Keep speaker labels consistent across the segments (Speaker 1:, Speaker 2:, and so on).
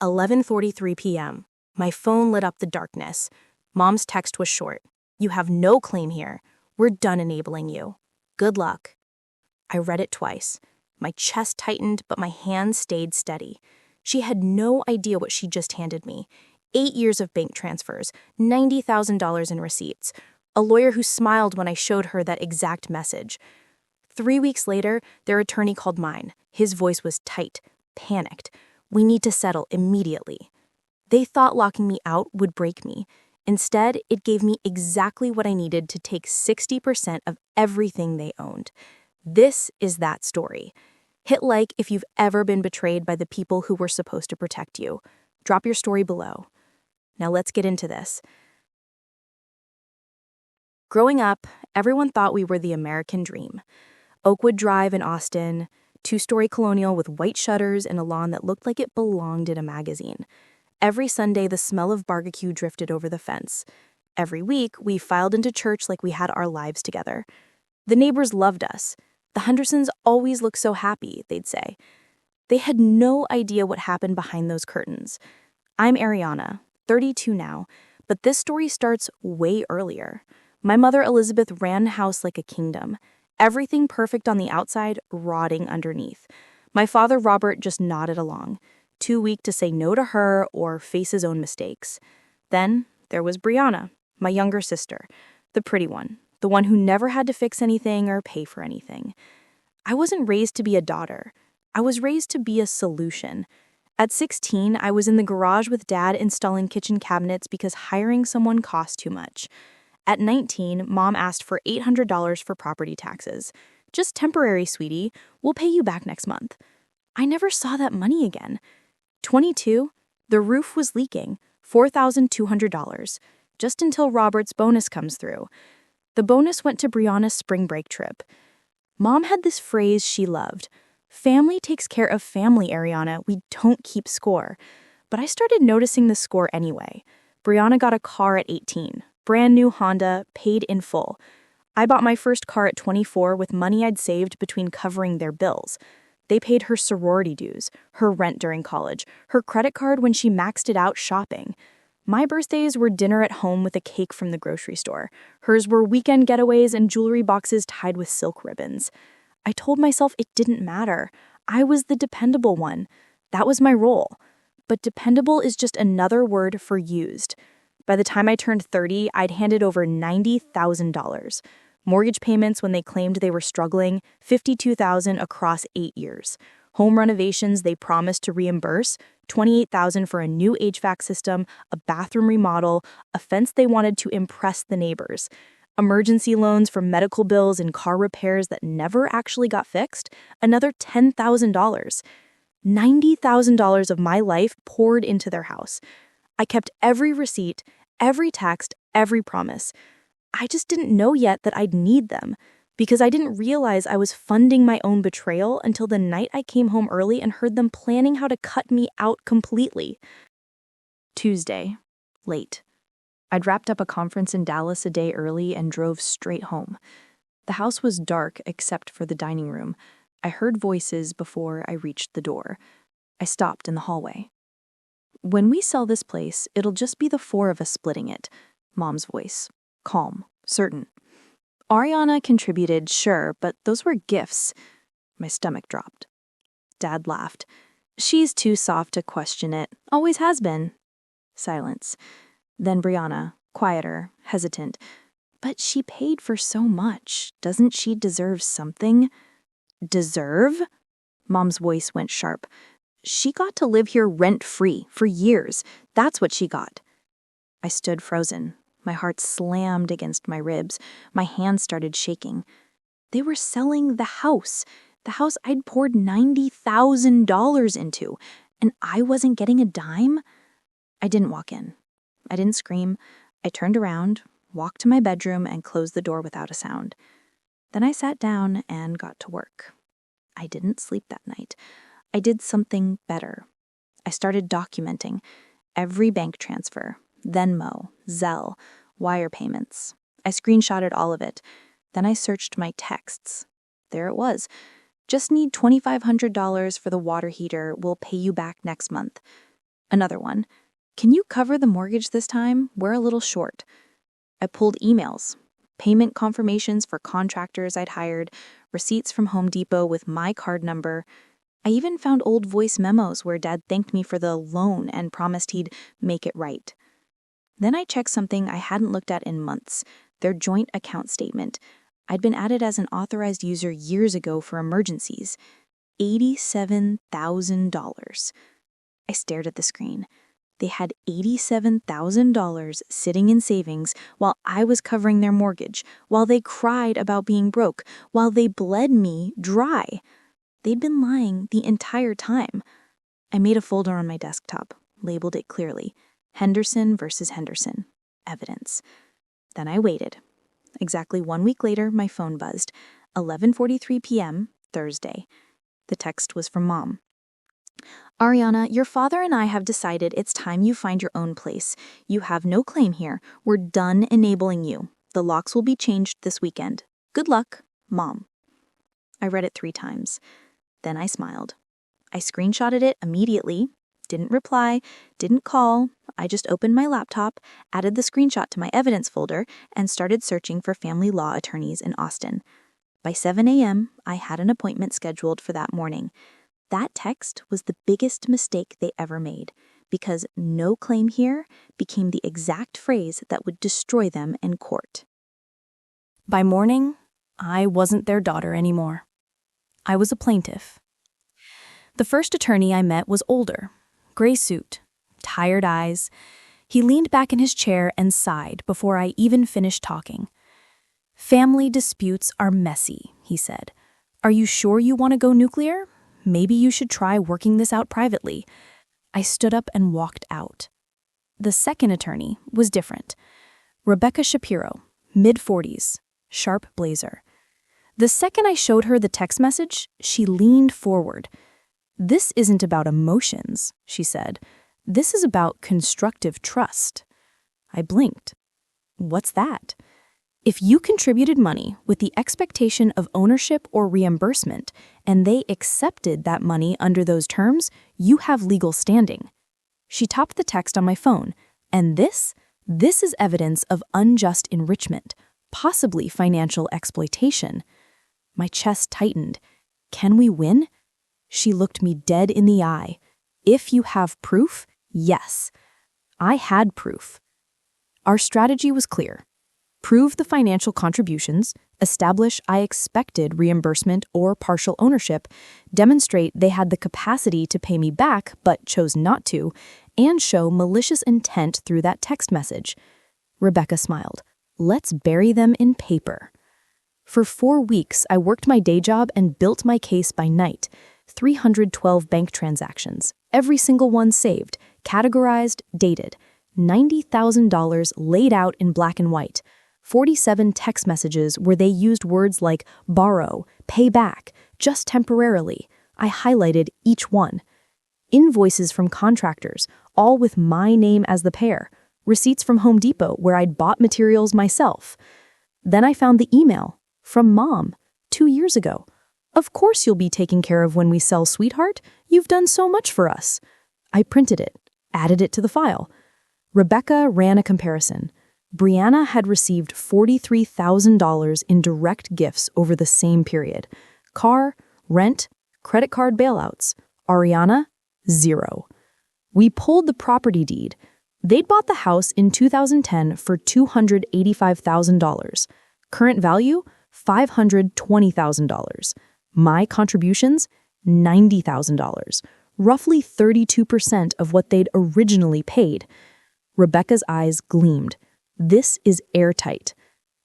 Speaker 1: 11:43 p.m. My phone lit up the darkness. Mom's text was short. "You have no claim here. We're done enabling you. Good luck." I read it twice. My chest tightened, but my hands stayed steady. She had no idea what she just handed me. 8 years of bank transfers, $90,000 in receipts, a lawyer who smiled when I showed her that exact message. 3 weeks later, their attorney called mine. His voice was tight, panicked. "We need to settle immediately." They thought locking me out would break me. Instead, it gave me exactly what I needed to take 60% of everything they owned. This is that story. Hit like if you've ever been betrayed by the people who were supposed to protect you. Drop your story below. Now let's get into this. Growing up, everyone thought we were the American dream. Oakwood Drive in Austin, two-story colonial with white shutters and a lawn that looked like it belonged in a magazine. Every Sunday, the smell of barbecue drifted over the fence. Every week, we filed into church like we had our lives together. The neighbors loved us. "The Hendersons always look so happy," they'd say. They had no idea what happened behind those curtains. I'm Ariana, 32 now, but this story starts way earlier. My mother, Elizabeth, ran the house like a kingdom. Everything perfect on the outside, rotting underneath. My father, Robert, just nodded along, too weak to say no to her or face his own mistakes. Then there was Brianna, my younger sister, the pretty one, the one who never had to fix anything or pay for anything. I wasn't raised to be a daughter. I was raised to be a solution. At 16, I was in the garage with Dad installing kitchen cabinets because hiring someone cost too much. At 19, Mom asked for $800 for property taxes. "Just temporary, sweetie. We'll pay you back next month." I never saw that money again. 22, the roof was leaking, $4,200, just until Robert's bonus comes through. The bonus went to Brianna's spring break trip. Mom had this phrase she loved: "Family takes care of family, Ariana. We don't keep score." But I started noticing the score anyway. Brianna got a car at 18, brand new Honda, paid in full. I bought my first car at 24 with money I'd saved between covering their bills. They paid her sorority dues, her rent during college, her credit card when she maxed it out shopping. My birthdays were dinner at home with a cake from the grocery store. Hers were weekend getaways and jewelry boxes tied with silk ribbons. I told myself it didn't matter. I was the dependable one. That was my role. But dependable is just another word for used. By the time I turned 30, I'd handed over $90,000. Mortgage payments when they claimed they were struggling, $52,000 across 8 years. Home renovations they promised to reimburse, $28,000 for a new HVAC system, a bathroom remodel, a fence they wanted to impress the neighbors. Emergency loans for medical bills and car repairs that never actually got fixed, another $10,000. $90,000 of my life poured into their house. I kept every receipt, every text, every promise. I just didn't know yet that I'd need them, because I didn't realize I was funding my own betrayal until the night I came home early and heard them planning how to cut me out completely. Tuesday, late. I'd wrapped up a conference in Dallas a day early and drove straight home. The house was dark except for the dining room. I heard voices before I reached the door. I stopped in the hallway. "When we sell this place, it'll just be the 4 of us splitting it." Mom's voice. Calm, certain. Ariana contributed, sure, but those were gifts. My stomach dropped. Dad laughed. "She's too soft to question it. Always has been." Silence. Then Brianna, quieter, hesitant. "But she paid for so much. Doesn't she deserve something?" "Deserve?" Mom's voice went sharp. "She got to live here rent-free for years. That's what she got." I stood frozen. My heart slammed against my ribs. My hands started shaking. They were selling the house I'd poured $90,000 into, and I wasn't getting a dime? I didn't walk in. I didn't scream. I turned around, walked to my bedroom, and closed the door without a sound. Then I sat down and got to work. I didn't sleep that night. I did something better. I started documenting every bank transfer, Venmo, Zelle, wire payments. I screenshotted all of it. Then I searched my texts. There it was. "Just need $2,500 for the water heater. We'll pay you back next month." Another one. Can you cover the mortgage this time? We're a little short. I pulled emails, payment confirmations for contractors I'd hired, receipts from Home Depot with my card number. I even found old voice memos where Dad thanked me for the loan and promised he'd make it right. Then I checked something I hadn't looked at in months, their joint account statement. I'd been added as an authorized user years ago for emergencies. $87,000. I stared at the screen. They had $87,000 sitting in savings while I was covering their mortgage, while they cried about being broke, while they bled me dry. They'd been lying the entire time. I made a folder on my desktop, labeled it clearly, Henderson versus Henderson, evidence. Then I waited. Exactly 1 week later, my phone buzzed. 11:43 p.m., Thursday. The text was from Mom. Ariana, your father and I have decided it's time you find your own place. You have no claim here. We're done enabling you. The locks will be changed this weekend. Good luck, Mom. I read it 3 times. Then I smiled. I screenshotted it immediately, didn't reply, didn't call. I just opened my laptop, added the screenshot to my evidence folder, and started searching for family law attorneys in Austin. By 7 a.m., I had an appointment scheduled for that morning. That text was the biggest mistake they ever made, because no claim here became the exact phrase that would destroy them in court. By morning, I wasn't their daughter anymore. I was a plaintiff. The first attorney I met was older, gray suit, tired eyes. He leaned back in his chair and sighed before I even finished talking. Family disputes are messy, he said. Are you sure you want to go nuclear? Maybe you should try working this out privately. I stood up and walked out. The second attorney was different. Rebecca Shapiro, mid-40s, sharp blazer. The second I showed her the text message, she leaned forward. This isn't about emotions, she said. This is about constructive trust. I blinked. What's that? If you contributed money with the expectation of ownership or reimbursement, and they accepted that money under those terms, you have legal standing. She topped the text on my phone, and this is evidence of unjust enrichment, possibly financial exploitation. My chest tightened. Can we win? She looked me dead in the eye. If you have proof, yes. I had proof. Our strategy was clear. Prove the financial contributions, establish I expected reimbursement or partial ownership, demonstrate they had the capacity to pay me back but chose not to, and show malicious intent through that text message. Rebecca smiled. Let's bury them in paper. For 4 weeks, I worked my day job and built my case by night. 312 bank transactions, every single one saved, categorized, dated. $90,000 laid out in black and white. 47 text messages where they used words like borrow, pay back, just temporarily. I highlighted each one. Invoices from contractors, all with my name as the payer. Receipts from Home Depot where I'd bought materials myself. Then I found the email from Mom 2 years ago. Of course you'll be taken care of when we sell, sweetheart. You've done so much for us. I printed it, added it to the file. Rebecca ran a comparison. Brianna had received $43,000 in direct gifts over the same period. Car, rent, credit card bailouts. Ariana, 0. We pulled the property deed. They'd bought the house in 2010 for $285,000. Current value, $520,000. My contributions, $90,000. Roughly 32% of what they'd originally paid. Rebecca's eyes gleamed. This is airtight.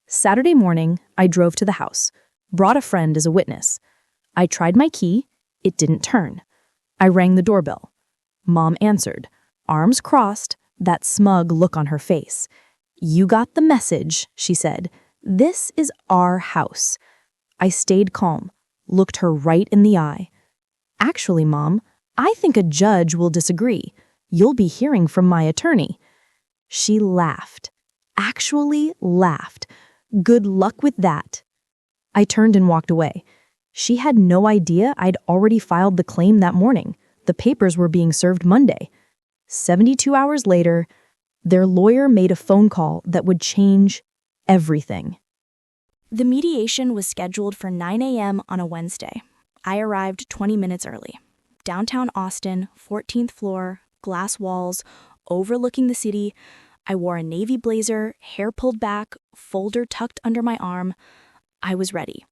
Speaker 1: Saturday morning, I drove to the house, brought a friend as a witness. I tried my key. It didn't turn. I rang the doorbell. Mom answered, arms crossed, that smug look on her face. You got the message, she said. This is our house. I stayed calm, looked her right in the eye. Actually, Mom, I think a judge will disagree. You'll be hearing from my attorney. She laughed. Actually laughed. Good luck with that. I turned and walked away. She had no idea I'd already filed the claim that morning. The papers were being served Monday. 72 hours later, their lawyer made a phone call that would change everything. The mediation was scheduled for 9 a.m. on a Wednesday. I arrived 20 minutes early. Downtown Austin, 14th floor, glass walls, overlooking the city. I wore a navy blazer, hair pulled back, folder tucked under my arm. I was ready.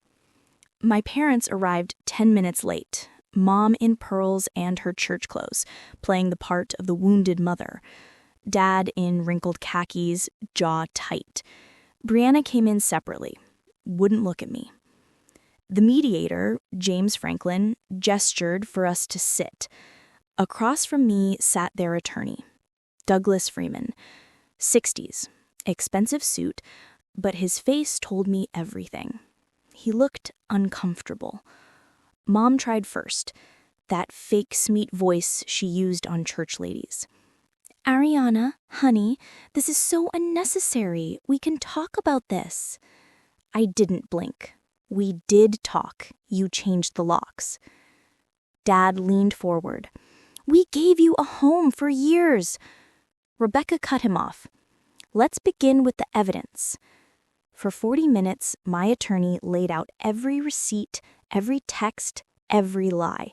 Speaker 1: My parents arrived 10 minutes late, Mom in pearls and her church clothes, playing the part of the wounded mother. Dad in wrinkled khakis, jaw tight. Brianna came in separately, wouldn't look at me. The mediator, James Franklin, gestured for us to sit. Across from me sat their attorney, Douglas Freeman, 60s, expensive suit, but his face told me everything. He looked uncomfortable. Mom tried first, that fake Smeat voice she used on church ladies. Ariana, honey, this is so unnecessary. We can talk about this. I didn't blink. We did talk. You changed the locks. Dad leaned forward. We gave you a home for years. Rebecca cut him off. Let's begin with the evidence. For 40 minutes, my attorney laid out every receipt, every text, every lie.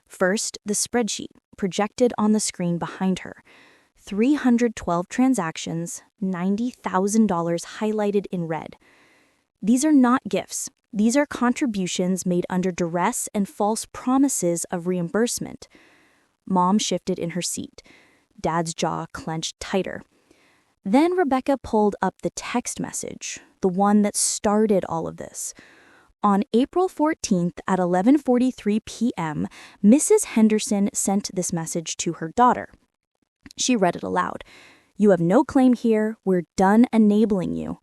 Speaker 1: First, the spreadsheet projected on the screen behind her. 312 transactions, $90,000 highlighted in red. These are not gifts. These are contributions made under duress and false promises of reimbursement. Mom shifted in her seat. Dad's jaw clenched tighter. Then Rebecca pulled up the text message, the one that started all of this. On April 14th at 11:43 p.m., Mrs. Henderson sent this message to her daughter. She read it aloud. You have no claim here. We're done enabling you.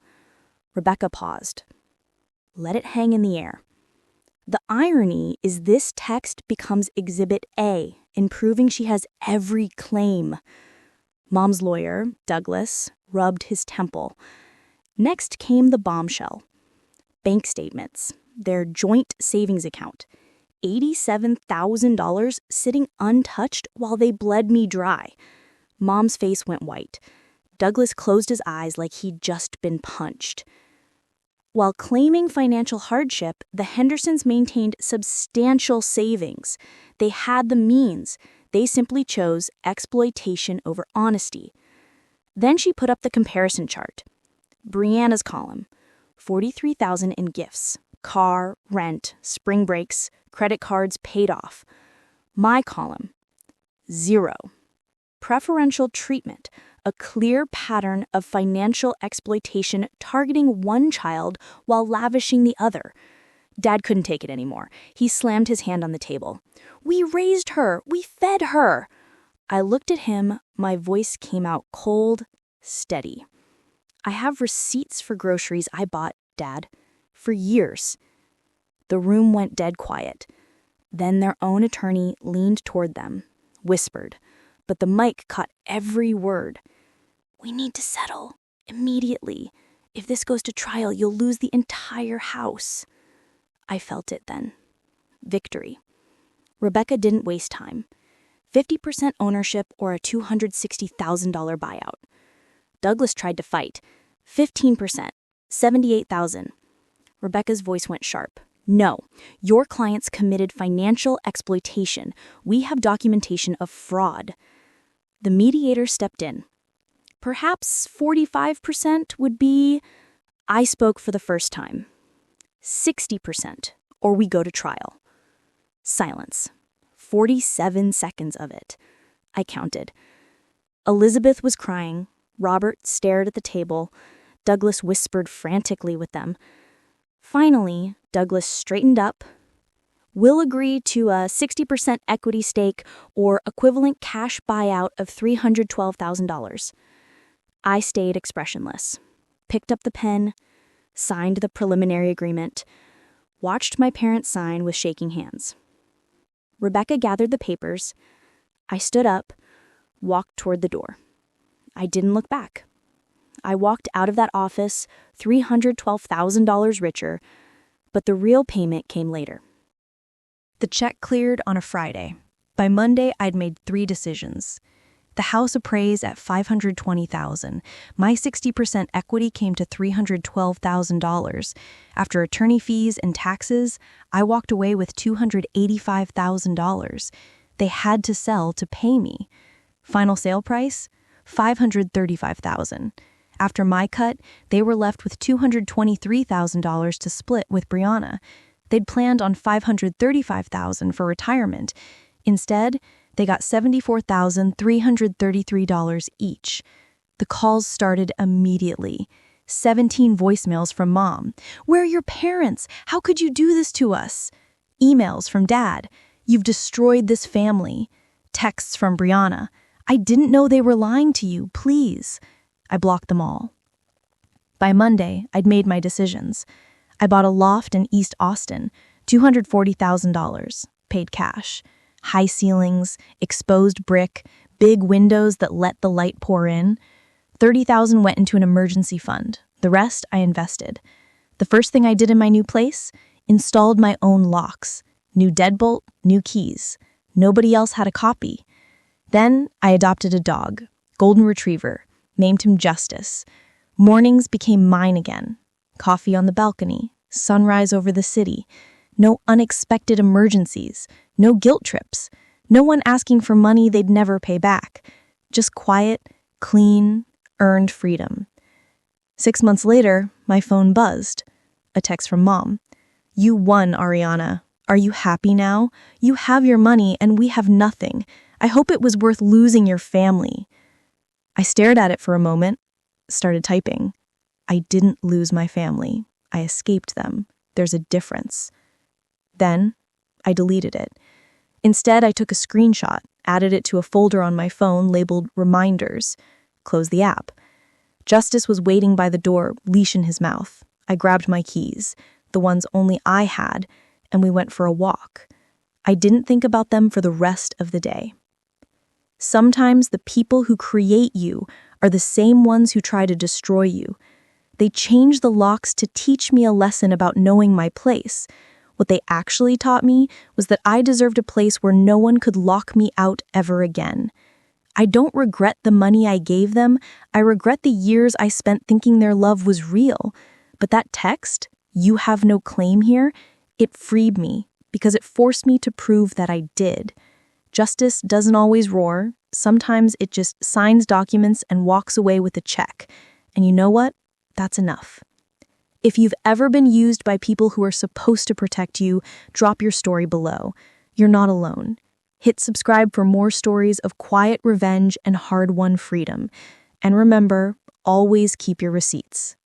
Speaker 1: Rebecca paused. Let it hang in the air. The irony is this text becomes Exhibit A in proving she has every claim. Mom's lawyer, Douglas, rubbed his temple. Next came the bombshell. Bank statements, their joint savings account, $87,000 sitting untouched while they bled me dry. Mom's face went white. Douglas closed his eyes like he'd just been punched. While claiming financial hardship, the Hendersons maintained substantial savings. They had the means. They simply chose exploitation over honesty. Then she put up the comparison chart. Brianna's column, $43,000 in gifts, car, rent, spring breaks, credit cards paid off. My column, 0. Preferential treatment, a clear pattern of financial exploitation targeting one child while lavishing the other. Dad couldn't take it anymore. He slammed his hand on the table. We raised her. We fed her. I looked at him. My voice came out cold, steady. I have receipts for groceries I bought, Dad, for years. The room went dead quiet. Then their own attorney leaned toward them, whispered, but the mic caught every word. We need to settle immediately. If this goes to trial, you'll lose the entire house. I felt it then. Victory. Rebecca didn't waste time. 50% ownership or a $260,000 buyout. Douglas tried to fight. 15%, $78,000. Rebecca's voice went sharp. No, your clients committed financial exploitation. We have documentation of fraud. The mediator stepped in. Perhaps 45% would be, I spoke for the first time. 60%, or we go to trial. Silence. 47 seconds of it. I counted. Elizabeth was crying. Robert stared at the table. Douglas whispered frantically with them. Finally, Douglas straightened up. We'll agree to a 60% equity stake or equivalent cash buyout of $312,000. I stayed expressionless, picked up the pen, signed the preliminary agreement, watched my parents sign with shaking hands. Rebecca gathered the papers. I stood up, walked toward the door. I didn't look back. I walked out of that office $312,000 richer, but the real payment came later. The check cleared on a Friday. By Monday, I'd made 3 decisions. The house appraised at $520,000. My 60% equity came to $312,000. After attorney fees and taxes, I walked away with $285,000. They had to sell to pay me. Final sale price? $535,000. After my cut, they were left with $223,000 to split with Brianna. They'd planned on $535,000 for retirement. Instead, they got $74,333 each. The calls started immediately. 17 voicemails from Mom. "Where are your parents? How could you do this to us?" Emails from Dad. "You've destroyed this family." Texts from Brianna. "I didn't know they were lying to you. Please." I blocked them all. By Monday, I'd made my decisions. I bought a loft in East Austin, $240,000, paid cash. High ceilings, exposed brick, big windows that let the light pour in. $30,000 went into an emergency fund. The rest I invested. The first thing I did in my new place? Installed my own locks. New deadbolt, new keys. Nobody else had a copy. Then I adopted a dog, golden retriever, named him Justice. Mornings became mine again. Coffee on the balcony, sunrise over the city. No unexpected emergencies, no guilt trips, no one asking for money they'd never pay back. Just quiet, clean, earned freedom. 6 months later, my phone buzzed. A text from Mom. "You won, Ariana. Are you happy now? You have your money and we have nothing. I hope it was worth losing your family." I stared at it for a moment, started typing. I didn't lose my family. I escaped them. There's a difference. Then, I deleted it. Instead, I took a screenshot, added it to a folder on my phone labeled Reminders. Closed the app. Justice was waiting by the door, leash in his mouth. I grabbed my keys, the ones only I had, and we went for a walk. I didn't think about them for the rest of the day. Sometimes the people who create you are the same ones who try to destroy you. They changed the locks to teach me a lesson about knowing my place. What they actually taught me was that I deserved a place where no one could lock me out ever again. I don't regret the money I gave them. I regret the years I spent thinking their love was real. But that text, "You have no claim here," it freed me because it forced me to prove that I did. Justice doesn't always roar. Sometimes it just signs documents and walks away with a check. And you know what? That's enough. If you've ever been used by people who are supposed to protect you, drop your story below. You're not alone. Hit subscribe for more stories of quiet revenge and hard-won freedom. And remember, always keep your receipts.